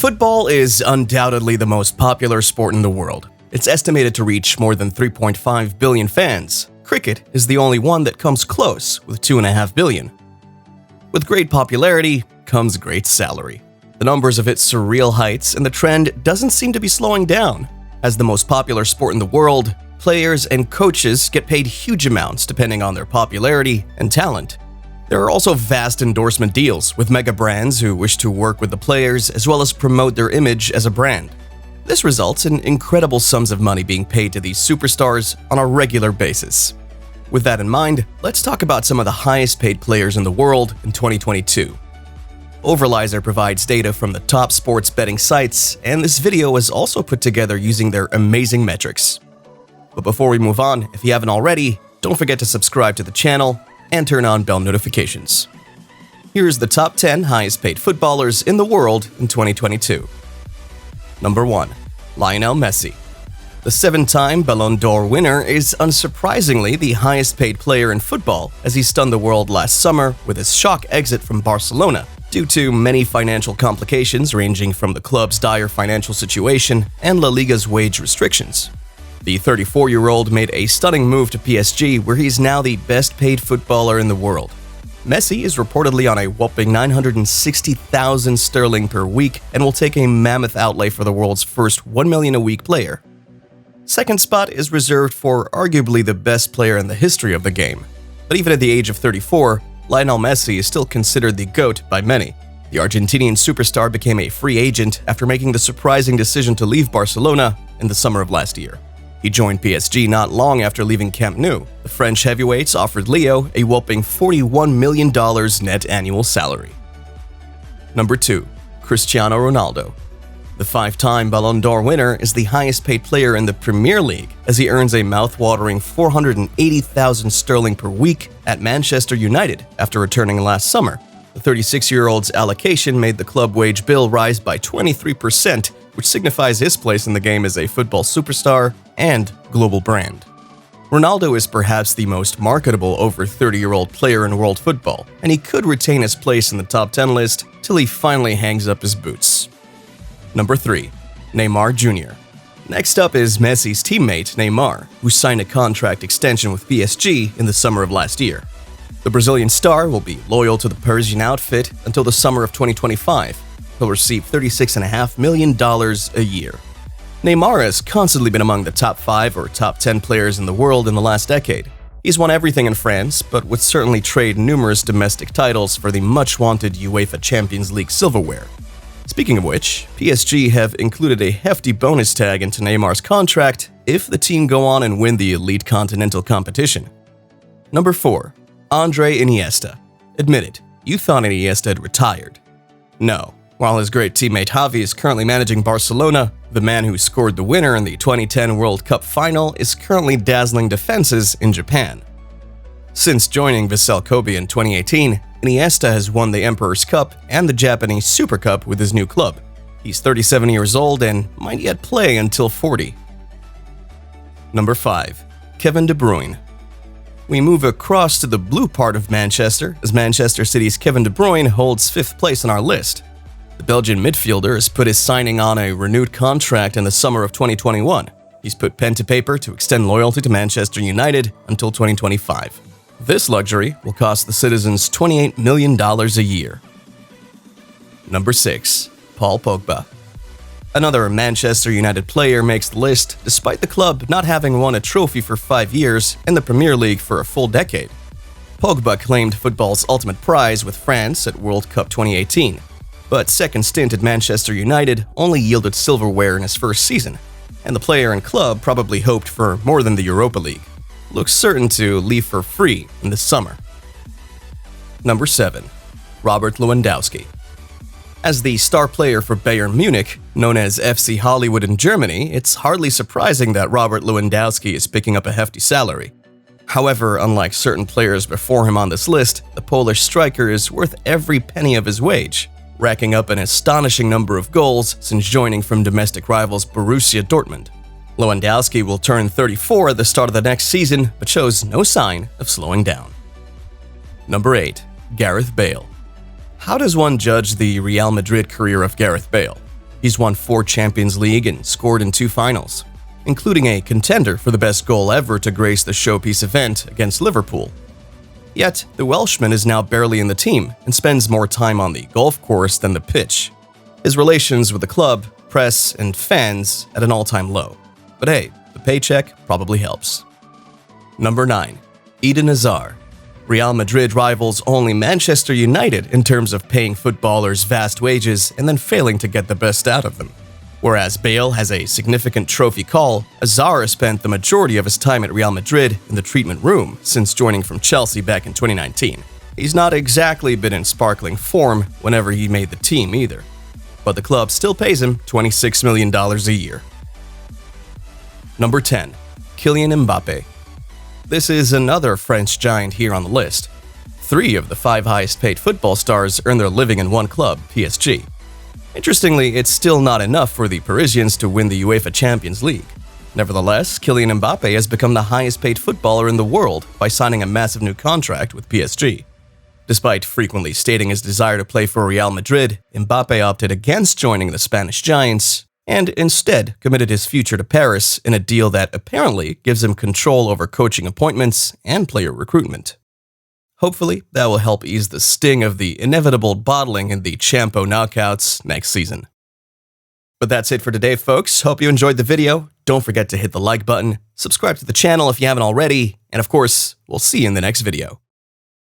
Football is undoubtedly the most popular sport in the world. It's estimated to reach more than 3.5 billion fans. Cricket is the only one that comes close, with 2.5 billion. With great popularity comes great salary. The numbers have hit surreal heights, and the trend doesn't seem to be slowing down. As the most popular sport in the world, players and coaches get paid huge amounts depending on their popularity and talent. There are also vast endorsement deals with mega brands who wish to work with the players as well as promote their image as a brand. This results in incredible sums of money being paid to these superstars on a regular basis. With that in mind, let's talk about some of the highest paid players in the world in 2022. Overlizer provides data from the top sports betting sites, and this video was also put together using their amazing metrics. But before we move on, if you haven't already, don't forget to subscribe to the channel and turn on bell notifications. Here's the top 10 highest paid footballers in the world in 2022. Number 1. Lionel Messi. The 7-time Ballon d'Or winner is unsurprisingly the highest paid player in football, as he stunned the world last summer with his shock exit from Barcelona due to many financial complications ranging from the club's dire financial situation and La Liga's wage restrictions. The 34-year-old made a stunning move to PSG, where he's now the best-paid footballer in the world. Messi is reportedly on a whopping 960,000 sterling per week and will take a mammoth outlay for the world's first 1 million a week player. Second spot is reserved for arguably the best player in the history of the game. But even at the age of 34, Lionel Messi is still considered the GOAT by many. The Argentinian superstar became a free agent after making the surprising decision to leave Barcelona in the summer of last year. He joined PSG not long after leaving Camp Nou. The French heavyweights offered Leo a whopping $41 million net annual salary. Number 2. Cristiano Ronaldo. The 5-time Ballon d'Or winner is the highest paid player in the Premier League, as he earns a mouth-watering 480,000 sterling per week at Manchester United after returning last summer. The 36-year-old's allocation made the club wage bill rise by 23%, which signifies his place in the game as a football superstar and global brand. Ronaldo is perhaps the most marketable over 30-year-old player in world football, and he could retain his place in the top 10 list till he finally hangs up his boots. Number 3. Neymar Jr. Next up is Messi's teammate Neymar, who signed a contract extension with PSG in the summer of last year. The Brazilian star will be loyal to the Parisian outfit until the summer of 2025. He'll receive $36.5 million a year. Neymar has constantly been among the top 5 or top 10 players in the world in the last decade. He's won everything in France, but would certainly trade numerous domestic titles for the much-wanted UEFA Champions League silverware. Speaking of which, PSG have included a hefty bonus tag into Neymar's contract if the team go on and win the elite continental competition. Number 4. Andre Iniesta. Admit it, you thought Iniesta had retired. No. While his great teammate Xavi is currently managing Barcelona, the man who scored the winner in the 2010 World Cup final is currently dazzling defenses in Japan. Since joining Vissel Kobe in 2018, Iniesta has won the Emperor's Cup and the Japanese Super Cup with his new club. He's 37 years old and might yet play until 40. Number 5. Kevin De Bruyne. We move across to the blue part of Manchester, as Manchester City's Kevin De Bruyne holds 5th place on our list. The Belgian midfielder has put his signing on a renewed contract in the summer of 2021. He's put pen to paper to extend loyalty to Manchester United until 2025. This luxury will cost the citizens $28 million a year. Number 6. Paul Pogba. Another Manchester United player makes the list despite the club not having won a trophy for 5 years and the Premier League for a full decade. Pogba claimed football's ultimate prize with France at World Cup 2018, but second stint at Manchester United only yielded silverware in his first season, and the player and club probably hoped for more than the Europa League. Looks certain to leave for free in the summer. Number 7. Robert Lewandowski. As the star player for Bayern Munich, known as FC Hollywood in Germany, it's hardly surprising that Robert Lewandowski is picking up a hefty salary. However, unlike certain players before him on this list, the Polish striker is worth every penny of his wage, racking up an astonishing number of goals since joining from domestic rivals Borussia Dortmund. Lewandowski will turn 34 at the start of the next season, but shows no sign of slowing down. Number 8. Gareth Bale. How does one judge the Real Madrid career of Gareth Bale? He's won 4 Champions League and scored in 2 finals, including a contender for the best goal ever to grace the showpiece event against Liverpool. Yet, the Welshman is now barely in the team and spends more time on the golf course than the pitch. His relations with the club, press, and fans at an all-time low. But hey, the paycheck probably helps. Number 9. Eden Hazard. Real Madrid rivals only Manchester United in terms of paying footballers vast wages and then failing to get the best out of them. Whereas Bale has a significant trophy call, Hazard has spent the majority of his time at Real Madrid in the treatment room since joining from Chelsea back in 2019. He's not exactly been in sparkling form whenever he made the team either, but the club still pays him $26 million a year. Number 10. Kylian Mbappe. This is another French giant here on the list. 3 of the 5 highest-paid football stars earn their living in one club, PSG. Interestingly, it's still not enough for the Parisians to win the UEFA Champions League. Nevertheless, Kylian Mbappe has become the highest-paid footballer in the world by signing a massive new contract with PSG. Despite frequently stating his desire to play for Real Madrid, Mbappe opted against joining the Spanish Giants and instead committed his future to Paris in a deal that apparently gives him control over coaching appointments and player recruitment. Hopefully, that will help ease the sting of the inevitable bottling in the Champo knockouts next season. But that's it for today, folks. Hope you enjoyed the video. Don't forget to hit the like button, subscribe to the channel if you haven't already, and of course, we'll see you in the next video.